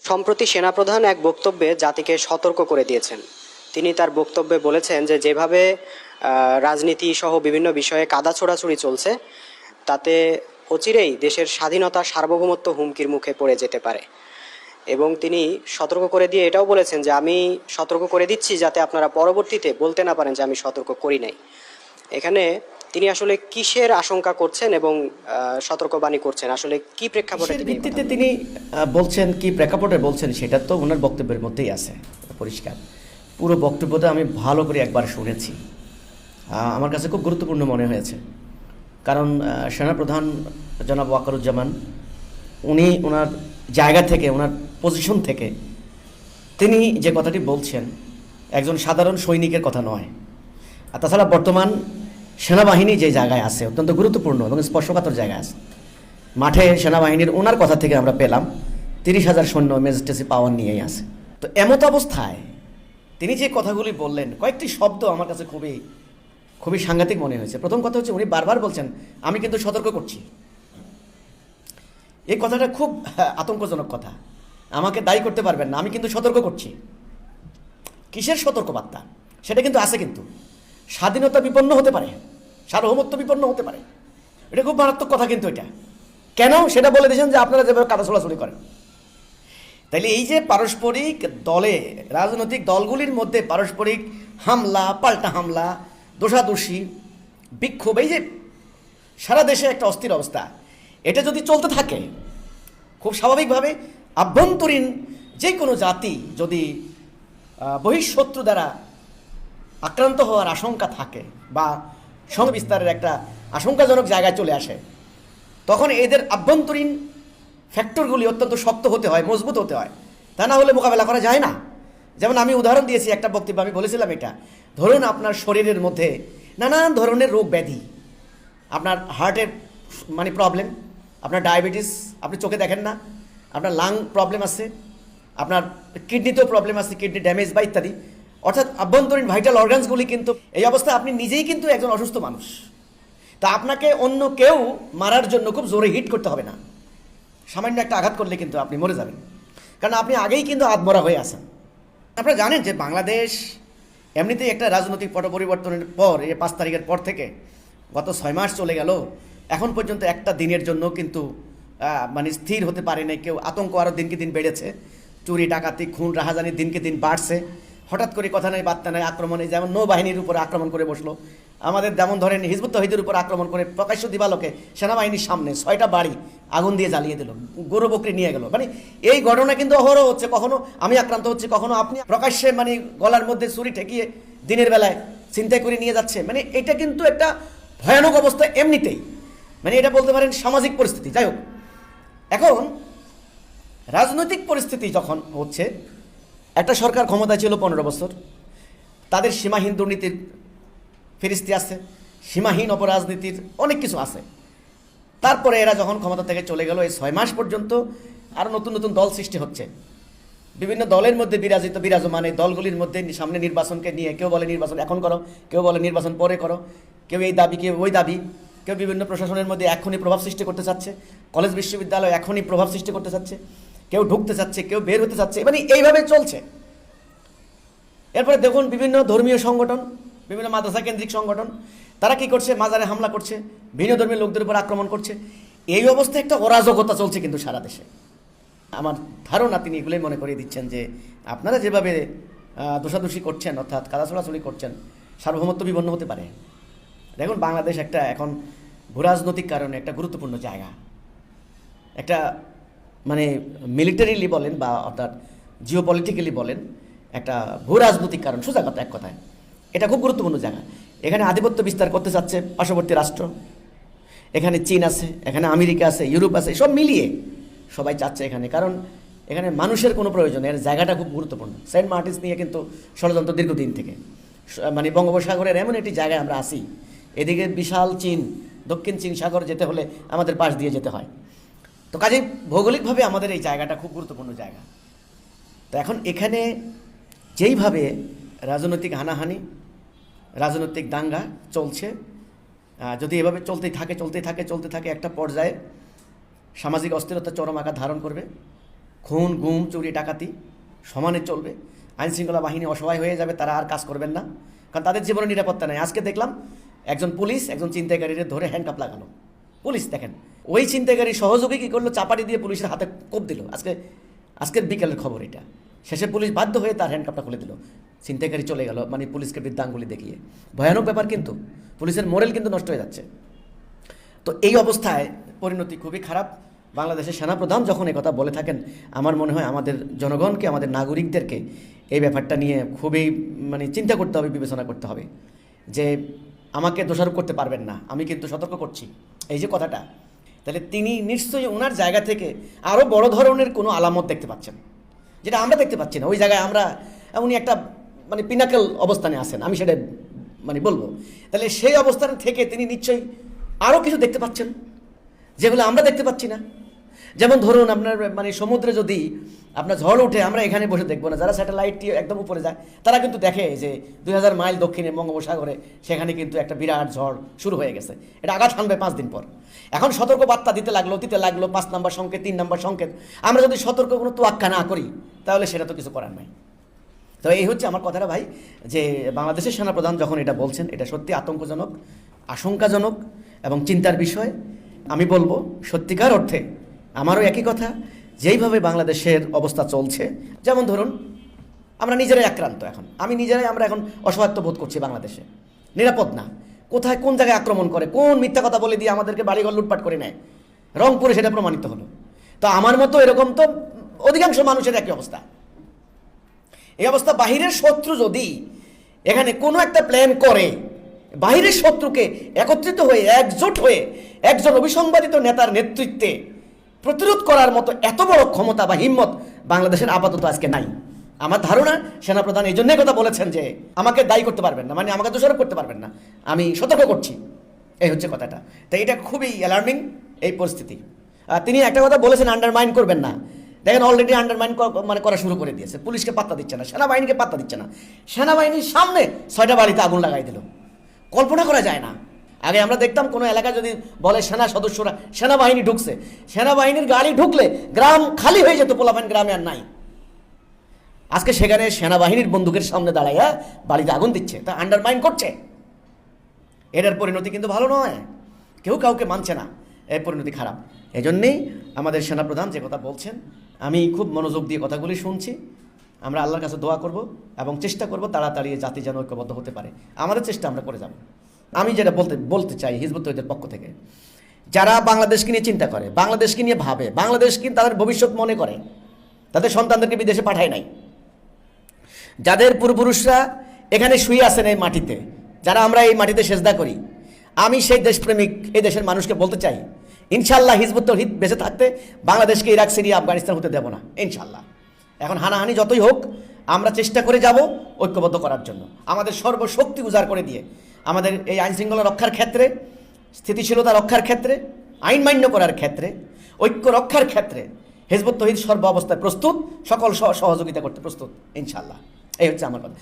সম্প্রতি সেনাপ্রধান এক বক্তব্যে জাতিকে সতর্ক করে দিয়েছেন। তিনি তার বক্তব্যে বলেছেন যে যেভাবে রাজনীতি সহ বিভিন্ন বিষয়ে কাদা ছোড়াছুড়ি চলছে, তাতে অচিরেই দেশের স্বাধীনতা সার্বভৌমত্ব হুমকির মুখে পড়ে যেতে পারে। এবং তিনি সতর্ক করে দিয়ে এটাও বলেছেন যে আমি সতর্ক করে দিচ্ছি যাতে আপনারা পরবর্তীতে বলতে না পারেন যে আমি সতর্ক করি নাই। এখানে তিনি আসলে কিসের আশঙ্কা করছেন এবং সতর্কবাণী করছেন, আসলে কি প্রেক্ষাপটে কিসের তিনি এই কথা ভিত্তিতে বলছেন? তিনি বলছেন, কি প্রেক্ষাপটে বলছেন, সেটা তো ওনার বক্তব্যের মধ্যেই আছে, পরিষ্কার। পুরো বক্তব্যটা আমি ভালো করে একবার শুনেছি। আমার কাছে খুব গুরুত্বপূর্ণ মনে হয়েছে, কারণ সেনাপ্রধান জনাব ওয়াকারুজ্জামান উনি ওনার জায়গা থেকে, ওনার পজিশন থেকে তিনি যে কথাটি বলছেন একজন সাধারণ সৈনিকের কথা নয়। আর তাছাড়া বর্তমান সেনাবাহিনী যে জায়গায় আছে অত্যন্ত গুরুত্বপূর্ণ এবং স্পর্শকাতর জায়গায় আছে। মাঠে সেনাবাহিনীর ওনার কথা থেকে আমরা পেলাম 30,000 সৈন্য ম্যাজিস্ট্রেসি পাওয়ার নিয়েই আছে। তো এমত অবস্থায় তিনি যে কথাগুলি বললেন, কয়েকটি শব্দ আমার কাছে খুবই খুবই সাংঘাতিক মনে হয়েছে। প্রথম কথা হচ্ছে, উনি বারবার বলছেন আমি কিন্তু সতর্ক করছি। এই কথাটা খুব আতঙ্কজনক কথা। আমাকে দায়ী করতে পারবেন না, আমি কিন্তু সতর্ক করছি। কিসের সতর্কবার্তা? সেটা কিন্তু আছে, কিন্তু স্বাধীনতা বিপন্ন হতে পারে, সার্বভৌমত্ব বিপন্ন হতে পারে। এটা খুব মারাত্মক কথা কিন্তু। এটা কেন সেটা বলে দিয়েছেন যে আপনারা যেভাবে কাদা ছোড়াছুড়ি করেন। তাইলে এই যে পারস্পরিক দলে, রাজনৈতিক দলগুলির মধ্যে পারস্পরিক হামলা, পাল্টা হামলা, দোষাদোষী, বিক্ষোভ, এই যে সারা দেশে একটা অস্থির অবস্থা, এটা যদি চলতে থাকে, খুব স্বাভাবিকভাবে আভ্যন্তরীণ যে কোনো জাতি যদি বহিঃশত্রু দ্বারা আক্রান্ত হওয়ার আশঙ্কা থাকে বা সংবিস্তারের একটা আশঙ্কাজনক জায়গায় চলে আসে, তখন এদের আভ্যন্তরীণ ফ্যাক্টরগুলি অত্যন্ত শক্ত হতে হয়, মজবুত হতে হয়। তা না হলে মোকাবেলা করা যায় না। যেমন আমি উদাহরণ দিয়েছি একটা বক্তব্যে, আমি বলেছিলাম এটা, ধরুন আপনার শরীরের মধ্যে নানান ধরনের রোগ ব্যাধি, আপনার হার্টের প্রবলেম, আপনার ডায়াবেটিস, আপনি চোখে দেখেন না, আপনার লাং প্রবলেম আছে, আপনার কিডনিতেও প্রবলেম আছে, কিডনি ড্যামেজ বা ইত্যাদি, অর্থাৎ আভ্যন্তরীণ ভাইটাল অর্গানসগুলি কিন্তু এই অবস্থায় আপনি নিজেই কিন্তু একজন অসুস্থ মানুষ। তা আপনাকে অন্য কেউ মারার জন্য খুব জোরে হিট করতে হবে না। সামান্য একটা আঘাত করলে কিন্তু আপনি মরে যাবেন, কারণ আপনি আগেই কিন্তু আধমরা হয়ে আছেন। আপনারা জানেন যে বাংলাদেশ এমনিতেই একটা রাজনৈতিক পট পরিবর্তনের পর, এই 5 তারিখের পর থেকে গত 6 মাস চলে গেল, এখন পর্যন্ত একটা দিনের জন্য কিন্তু স্থির হতে পারে নাই কেউ। আতঙ্ক আরও দিনকে দিন বেড়েছে, চুরি ডাকাতি খুন রাহাজানি দিনকে দিন বাড়ছে। হঠাৎ করে কথা নাই বার্তা নাই আক্রমণে, যেমন নৌবাহিনীর উপরে আক্রমণ করে বসলো, আমাদের যেমন ধরেন হিজবুত তহিদের উপর আক্রমণ করে প্রকাশ্য দিবালোকে সেনাবাহিনীর সামনে 6টা বাড়ি আগুন দিয়ে জ্বালিয়ে দিল, গরু বকরি নিয়ে গেল। এই ঘটনা কিন্তু অহরহ হচ্ছে। কখনো আমি আক্রান্ত হচ্ছে, কখনো আপনি প্রকাশ্যে গলার মধ্যে ছুরি ঠেকিয়ে দিনের বেলায় ছিনতাই করে নিয়ে যাচ্ছে। এটা কিন্তু একটা ভয়ানক অবস্থা এমনিতেই। এটা বলতে পারেন সামাজিক পরিস্থিতি। যাই হোক, এখন রাজনৈতিক পরিস্থিতি যখন হচ্ছে, একটা সরকার ক্ষমতায় ছিল 15 বছর, তাদের সীমাহীন দুর্নীতির ফিরিস্তি আছে, সীমাহীন অপরাজনীতির অনেক কিছু আছে। তারপরে এরা যখন ক্ষমতা থেকে চলে গেল, এই 6 মাস পর্যন্ত আরও নতুন নতুন দল সৃষ্টি হচ্ছে। বিভিন্ন দলের মধ্যে বিরাজমান এই দলগুলির মধ্যে সামনে নির্বাচনকে নিয়ে কেউ বলে নির্বাচন এখন করো, কেউ বলে নির্বাচন পরে করো, কেউ এই দাবি, কেউ ওই দাবি, কেউ বিভিন্ন প্রশাসনের মধ্যে এখনই প্রভাব সৃষ্টি করতে চাচ্ছে, কলেজ বিশ্ববিদ্যালয় এখনই প্রভাব সৃষ্টি করতে চাচ্ছে, কেউ ঢুকতে চাচ্ছে, কেউ বের হতে চাচ্ছে। এইভাবে চলছে। এরপরে দেখুন বিভিন্ন ধর্মীয় সংগঠন, বিভিন্ন মাদ্রাসা কেন্দ্রিক সংগঠন, তারা কি করছে? মাজারে হামলা করছে, ভিন্ন ধর্মীয় লোকদের উপর আক্রমণ করছে। এই অবস্থায় একটা অরাজকতা চলছে কিন্তু সারা দেশে। আমার ধারণা তিনি এগুলোই মনে করিয়ে দিচ্ছেন যে আপনারা যেভাবে দোষাদোষি করছেন, অর্থাৎ কাদা ছোড়াছুড়ি করছেন, সার্বভৌমত্ব বিপন্ন হতে পারে। দেখুন, বাংলাদেশ একটা এখন ভূরাজনৈতিক কারণে একটা গুরুত্বপূর্ণ জায়গা। একটা মিলিটারিলি বলেন বা অর্থাৎ জিওপলিটিক্যালি বলেন, একটা ভূরাজনৈতিক কারণ, সোজা কথা, এক কথায় এটা খুব গুরুত্বপূর্ণ জায়গা। এখানে আধিপত্য বিস্তার করতে চাচ্ছে পার্শ্ববর্তী রাষ্ট্র, এখানে চীন আছে, এখানে আমেরিকা আছে, ইউরোপ আছে, সব মিলিয়ে সবাই চাচ্ছে এখানে। কারণ এখানে মানুষের কোনো প্রয়োজন, এর জায়গাটা খুব গুরুত্বপূর্ণ। সেন্ট মার্টিনস নিয়ে কিন্তু ষড়যন্ত্র দীর্ঘদিন থেকে। বঙ্গোপসাগরের এমন একটি জায়গায় আমরা আসি, এদিকে বিশাল চীন, দক্ষিণ চীন সাগর যেতে হলে আমাদের পাশ দিয়ে যেতে হয়। তো কাজেই ভৌগোলিকভাবে আমাদের এই জায়গাটা খুব গুরুত্বপূর্ণ জায়গা। তো এখন এখানে যেইভাবে রাজনৈতিক হানাহানি, রাজনৈতিক দাঙ্গা চলছে, যদি এভাবে চলতে থাকে একটা পর্যায়ে সামাজিক অস্থিরতা চরম আকার ধারণ করবে খুন গুম চুরি ডাকাতি সমানে চলবে, আইনশৃঙ্খলা বাহিনী অসহায় হয়ে যাবে, তারা আর কাজ করবেন না, কারণ তাদের জীবনে নিরাপত্তা নেই। আজকে দেখলাম একজন পুলিশ একজন ছিনতাইকারীদের ধরে হ্যান্ডকাপ লাগালো, পুলিশ দেখেন ওই ছিনতাইকারী সহযোগী কী করলো, চাপাটি দিয়ে পুলিশের হাতে কোপ দিল। আজকের বিকেলের খবর এটা। শেষে পুলিশ বাধ্য হয়ে তার হ্যান্ডকাপটা খুলে দিল, ছিনতাইকারী চলে গেল, মানে পুলিশকে বৃদ্ধাঙ্গুলি দেখিয়ে। ভয়ানক ব্যাপার, কিন্তু পুলিশের মোরেল কিন্তু নষ্ট হয়ে যাচ্ছে। তো এই অবস্থায় পরিণতি খুবই খারাপ। বাংলাদেশের সেনাপ্রধান যখন এই কথা বলে থাকেন, আমার মনে হয় আমাদের জনগণকে, আমাদের নাগরিকদেরকে এই ব্যাপারটা নিয়ে খুবই চিন্তা করতে হবে, বিবেচনা করতে হবে যে আমাকে দোষারোপ করতে পারবেন না, আমি কিন্তু সতর্ক করছি, এই যে কথাটা। তাহলে তিনি নিশ্চয়ই ওনার জায়গা থেকে আরও বড় ধরনের কোনো আলামত দেখতে পাচ্ছেন, যেটা আমরা দেখতে পাচ্ছি না। ওই জায়গায় আমরা উনি একটা পিনাকেল অবস্থানে আছেন, আমি সেটা বলবো। তাহলে সেই অবস্থান থেকে তিনি নিশ্চয়ই আরও কিছু দেখতে পাচ্ছেন যেগুলো আমরা দেখতে পাচ্ছি না। যেমন ধরুন আপনার সমুদ্রে যদি আপনার ঝড় উঠে, আমরা এখানে বসে দেখবো না, যারা স্যাটেলাইটটি একদম উপরে যায় তারা কিন্তু দেখে যে 2000 মাইল দক্ষিণে বঙ্গোপসাগরে সেখানে কিন্তু একটা বিরাট ঝড় শুরু হয়ে গেছে, এটা আঘাত হানবে 5 দিন পর। এখন সতর্ক বার্তা দিতে লাগলো 5 নম্বর সংকেত, 3 নম্বর সংকেত। আমরা যদি সতর্ক কোনো তোয়াক্কা না করি তাহলে সেটা তো কিছু করার নাই। তো এই হচ্ছে আমার কথাটা ভাই, যে বাংলাদেশের সেনাপ্রধান যখন এটা বলছেন, এটা সত্যি আতঙ্কজনক, আশঙ্কাজনক এবং চিন্তার বিষয়। আমি বলবো সত্যিকার অর্থে আমারও একই কথা, যেইভাবে বাংলাদেশের অবস্থা চলছে, যেমন ধরুন আমরা নিজেরাই আক্রান্ত, আমরা এখন অসহায়ত্ব বোধ করছি, বাংলাদেশে নিরাপদ না, কোথায় কোন জায়গায় আক্রমণ করে, কোন মিথ্যা কথা বলে দিয়ে আমাদেরকে বাড়িঘর লুটপাট করে নেয়, রংপুরে সেটা প্রমাণিত হলো। তো আমার মতো এরকম তো অধিকাংশ মানুষের একই অবস্থা। এই অবস্থা বাহিরের শত্রু যদি এখানে কোনো একটা প্ল্যান করে, বাহিরের শত্রুকে একত্রিত হয়ে একজোট হয়ে একজন অবিসংবাদিত নেতার নেতৃত্বে প্রতিরোধ করার মতো এত বড় ক্ষমতা বা হিম্মত বাংলাদেশের আপাতত আজকে নাই। আমার ধারণা সেনাপ্রধান এই জন্যই কথা বলেছেন যে আমাকে দায়ী করতে পারবেন না, আমাকে দোষারোপ করতে পারবেন না, আমি সতর্ক করছি, এই হচ্ছে কথাটা। তো এটা খুবই অ্যালার্মিং এই পরিস্থিতি। তিনি একটা কথা বলেছেন, আন্ডারমাইন করবেন না। দেখেন অলরেডি আন্ডারমাইন করা শুরু করে দিয়েছে, পুলিশকে পাত্তা দিচ্ছে না, সেনাবাহিনীকে পাত্তা দিচ্ছে না। সেনাবাহিনীর সামনে 6টা বাড়িতে আগুন লাগাই দিল, কল্পনা করা যায় না। আগে আমরা দেখতাম কোনো এলাকায় যদি বলে সেনা সদস্যরা, সেনাবাহিনী ঢুকছে, সেনাবাহিনীর গাড়ি ঢুকলে গ্রাম খালি হয়ে যেত, পোলাপান গ্রামে আর নাই। আজকে সেখানে সেনাবাহিনীর বন্দুকের সামনে দাঁড়াইয়া বাড়িতে আগুন দিচ্ছে, তা আন্ডারমাইন করছে। এটার পরিণতি কিন্তু ভালো নয়, কেউ কাউকে মানছে না, এই পরিণতি খারাপ। এই জন্যেই আমাদের সেনাপ্রধান যে কথা বলছেন, আমি খুব মনোযোগ দিয়ে কথাগুলি শুনছি। আমরা আল্লাহর কাছে দোয়া করব এবং চেষ্টা করব তাড়াতাড়ি জাতি যেন ঐক্যবদ্ধ হতে পারে। আমাদের চেষ্টা আমরা করে যাব। আমি যেটা বলতে চাই হিজবুত তৌহিদের পক্ষ থেকে, যারা বাংলাদেশকে নিয়ে চিন্তা করে, বাংলাদেশকে নিয়ে ভাবে, বাংলাদেশকে তাদের ভবিষ্যৎ মনে করে, তাদের সন্তানদেরকে বিদেশে পাঠায় নাই, যাদের পূর্বপুরুষরা এখানে শুয়ে আছেন এই মাটিতে, যারা আমরা এই মাটিতে সেজদা করি, আমি সেই দেশপ্রেমিক এই দেশের মানুষকে বলতে চাই, ইনশাল্লাহ হিজবুত তৌহিদ বেঁচে থাকতে বাংলাদেশকে ইরাক, সিরিয়া, আফগানিস্তান হতে দেব না, ইনশাল্লাহ। এখন হানাহানি যতই হোক আমরা চেষ্টা করে যাব ঐক্যবদ্ধ করার জন্য, আমাদের সর্বশক্তি উজাড় করে দিয়ে আমাদের এই আইনশৃঙ্খলা রক্ষার ক্ষেত্রে, স্থিতিশীলতা রক্ষার ক্ষেত্রে, আইন মান্য করার ক্ষেত্রে, ঐক্য রক্ষার ক্ষেত্রে হিজবুত তৌহিদ সর্ব অবস্থায় প্রস্তুত, সকল সহযোগিতা করতে প্রস্তুত, ইনশাল্লাহ। এই হচ্ছে আমার কথা।